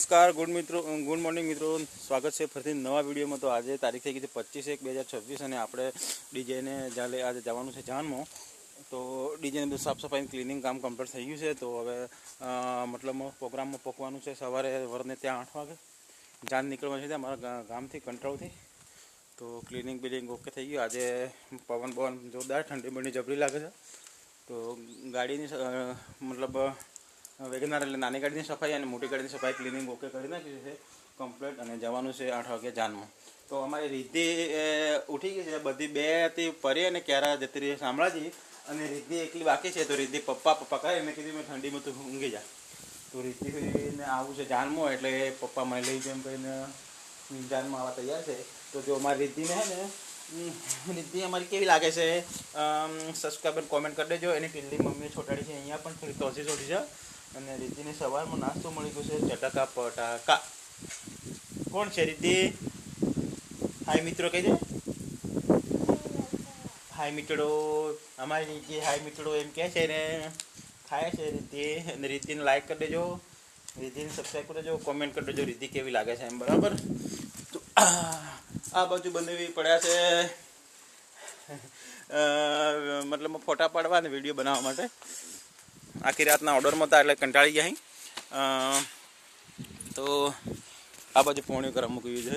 નમસ્કાર good morning મિત્રો, સ્વાગત છે ફરીથી નવા વિડીયોમાં। તો આજે તારીખ થઈ ગઈ છે 25/1/2026 અને આપણે ડીજેને આજે જવાનું છે જાનમાં। તો ડીજેને બધું સાફ સફાઈ ક્લિનિંગ કામ કમ્પ્લીટ થઈ ગયું છે। તો હવે મતલબ પ્રોગ્રામમાં પકવાનું છે સવારે વરને ત્યાં 8 વાગે જાન નીકળવાનું છે અમારા ગામથી કંટ્રોલથી। તો ક્લિનિંગ બિલિંગ ઓકે થઈ ગયું। આજે પવન જોરદાર, ઠંડી બંડી જબરી લાગે છે। તો ગાડીની મતલબ વેગનાર એટલે નાની ગાડીની સફાઈ અને મોટી ગાડીની સફાઈ ક્લિનિંગ ઓકે કરી નાખ્યું છે કમ્પ્લીટ અને જવાનું છે 8 વાગે જાનમાં। તો અમારી રિદ્ધિ ઉઠી ગઈ છે, બધી બે હતી પરી અને ક્યારા જતી રહી શામળાજી અને રિદ્ધિ એકલી બાકી છે। તો રિદ્ધિ પપ્પા કહે મેં કીધું મેં ઠંડીમાં તો ઊંઘી જા। તો રિદ્ધિને આવું છે જાનમાં એટલે પપ્પા મને લઈ જેમ કહીને જાનમાં આવવા તૈયાર છે। તો જો અમારી રિદ્ધિને હે ને રિદ્ધિ અમારી કેવી લાગે છે સબસ્ક્રાઈબર કોમેન્ટ કરી દેજો। એની પિલ્લી મમ્મીએ છોટાડી છે, અહીંયા પણ થોડી તોસી છોડી છે અને રિદ્ધિને સવારમાં નાસ્તો મળી ગયો છે ચટાકા પટાકા। કોણ છે રિદ્ધિ? હાય મિત્રો કહી દે, હાય મિત્રો। અમારી રિદ્ધિ હાય મિત્રો એમ કહે છે ને, ખાય છે રિદ્ધિ। અને રિદ્ધિને લાઈક કરી દેજો, રિદ્ધિને સબસ્ક્રાઈબ કરી દેજો, કોમેન્ટ કરી દેજો રિદ્ધિ કેવી લાગે છે એમ, બરાબર। તો આ બાજુ બંને પડ્યા છે મતલબ ફોટા પાડવા અને વિડીયો બનાવવા માટે। આખી રાતના ઓર્ડરમાં હતા એટલે કંટાળી ગયા। તો આ બાજુ પોણી ગરમ મૂક્યું છે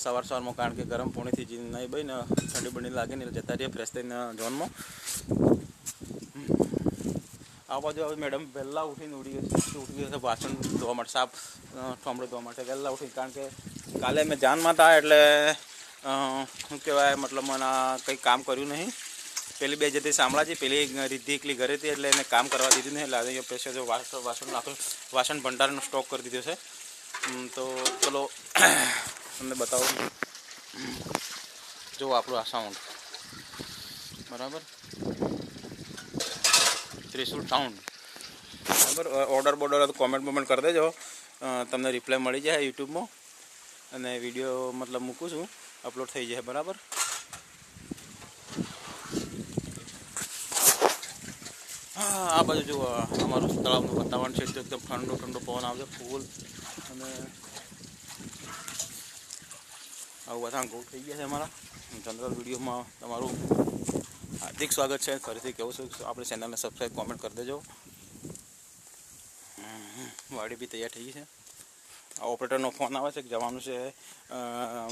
સવારમાં, કારણ કે ગરમ પોણીથી જ નહીં ભાઈ ને ઠંડી બંડી લાગે ને એટલે જતા રહીએ ફ્રેશ થઈને ઝોનમાં। આ બાજુ હવે મેડમ વહેલા ઉઠીને ઉઠી ગઈ છે વાસણ ધોવા માટે, સાફ ઠોમડું ધોવા માટે વહેલા ઉઠી, કારણ કે કાલે મેં જાનમાં હતા એટલે શું કહેવાય મતલબ મને કંઈ કામ કર્યું નહીં। પેલી બે જતી શામળાજી, પેલી રિદ્ધિ એકલી ઘરે હતી એટલે એને કામ કરવા દીધું નહીં, એટલે આજે પેશે જો વાસણ ભંડારનો સ્ટોક કરી દીધો છે। તો ચલો તમને બતાવું, જો આપણું આ સાઉન્ડ બરાબર, ત્રિશુલ સાઉન્ડ બરાબર। ઓર્ડર બોર્ડર તો કોમેન્ટ કરી દેજો, તમને રિપ્લાય મળી જાય યુટ્યુબમાં અને વિડીયો મતલબ મૂકું છું, અપલોડ થઈ જાય બરાબર। આ બાજુ જુઓ અમારું તળાવનું વાતાવરણ છે, એકદમ ઠંડો પવન આવશે ફૂલ અને આવું બધા ગોળ થઈ ગયા છે અમારા જનરલ વિડીયોમાં। તમારું હાર્દિક સ્વાગત છે। ફરીથી કહું છું આપણી ચેનલને સબસ્ક્રાઈબ કોમેન્ટ કરી દેજો। વાડી બી તૈયાર થઈ ગઈ છે। આ ઓપરેટરનો ફોન આવે છે, જવાનું છે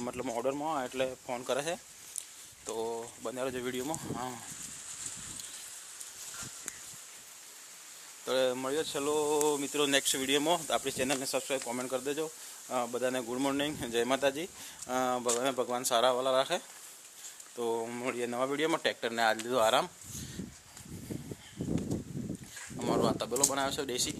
મતલબ ઓર્ડરમાં એટલે ફોન કરે છે, તો બને રહેજો વિડીયોમાં। હા, તો મળ્યો ચલો મિત્રો નેક્સ્ટ વિડીયોમાં। આપણી ચેનલને સબસ્ક્રાઈબ કોમેન્ટ કરી દેજો। બધાને ગુડ મોર્નિંગ, જય માતાજી, ભગવાન સારા વાલા રાખે। તો મળીએ નવા વિડીયોમાં। ટ્રેક્ટરને આજ લીધો આરામ, અમારો આ તબેલો બનાવ્યો છે દેશી।